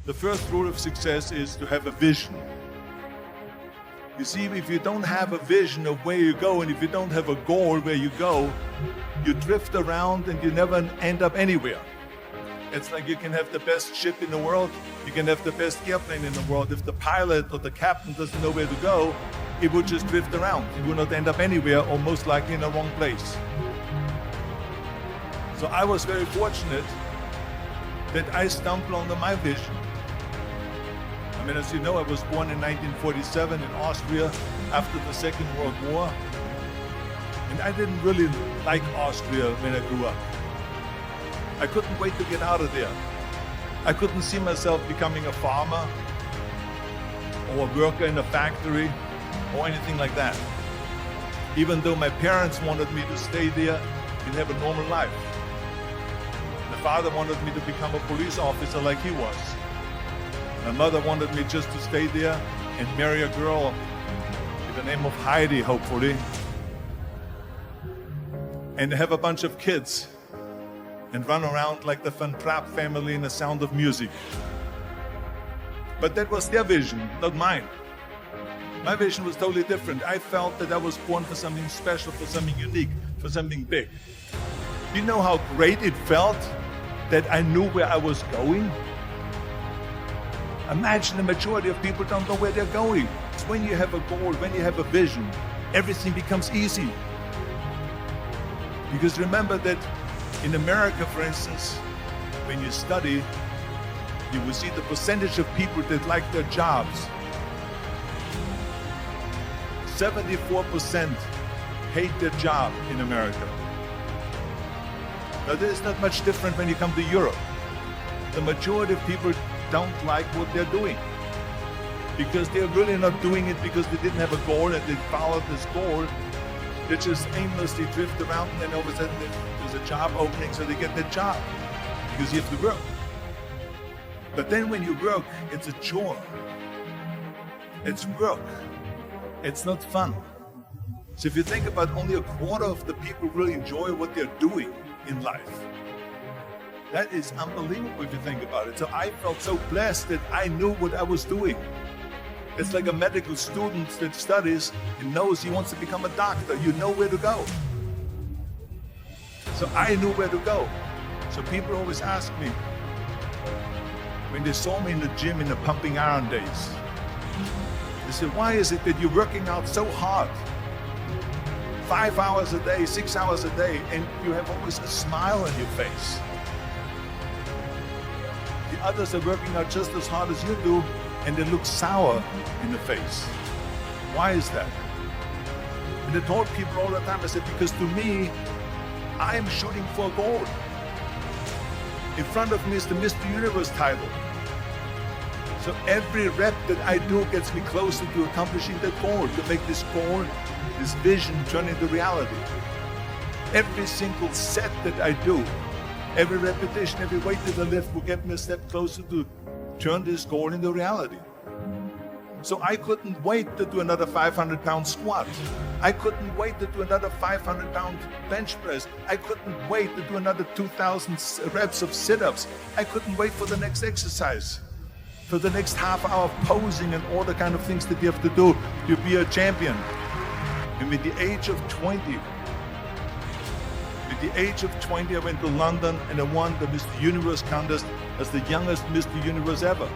The first rule of success is to have a vision. You see, if you don't have a vision of where you go, and if you don't have a goal where you go, you drift around and you never end up anywhere. It's like you can have the best ship in the world, you can have the best airplane in the world. If the pilot or the captain doesn't know where to go, it will just drift around. It will not end up anywhere, or most likely in the wrong place. So I was very fortunate that I stumbled onto my vision. I mean, as you know, I was born in 1947 in Austria after the Second World War. And I didn't really like Austria when I grew up. I couldn't wait to get out of there. I couldn't see myself becoming a farmer or a worker in a factory or anything like that. Even though my parents wanted me to stay there and have a normal life. My father wanted me to become a police officer like he was. My mother wanted me just to stay there and marry a girl with the name of Heidi, hopefully, and have a bunch of kids and run around like the Van Trapp family in The Sound of Music. But that was their vision, not mine. My vision was totally different. I felt that I was born for something special, for something unique, for something big. You know how great it felt that I knew where I was going? Imagine the majority of people don't know where they're going. It's when you have a goal, when you have a vision, everything becomes easy. Because remember that in America, for instance, when you study, you will see the percentage of people that like their jobs. 74% hate their job in America. Now, there's not much different when you come to Europe. The majority of people don't like what they're doing because they're really not doing it because they didn't have a goal and they followed this goal. They just aimlessly drift around, and then all of a sudden there's a job opening, so they get that job because you have to work. But then when you work, it's a chore. It's work. It's not fun. So if you think about, only a quarter of the people really enjoy what they're doing in life. That is unbelievable if you think about it. So I felt so blessed that I knew what I was doing. It's like a medical student that studies and knows he wants to become a doctor. You know where to go. So I knew where to go. So people always ask me, when they saw me in the gym in the pumping iron days, they said, why is it that you're working out so hard? 5 hours a day, 6 hours a day, and you have always a smile on your face. The others are working out just as hard as you do, and they look sour in the face. Why is that? And I told people all the time, I said, because to me, I am shooting for a goal. In front of me is the Mr. Universe title. So every rep that I do gets me closer to accomplishing that goal, to make this goal, this vision turn into reality. Every single set that I do, every repetition, every weight that I lift will get me a step closer to turn this goal into reality. So I couldn't wait to do another 500-pound squat. I couldn't wait to do another 500-pound bench press. I couldn't wait to do another 2,000 reps of sit-ups. I couldn't wait for the next exercise, for the next half hour of posing and all the kind of things that you have to do to be a champion. And with the age of 20, I went to London and I won the Mr. Universe contest as the youngest Mr. Universe ever.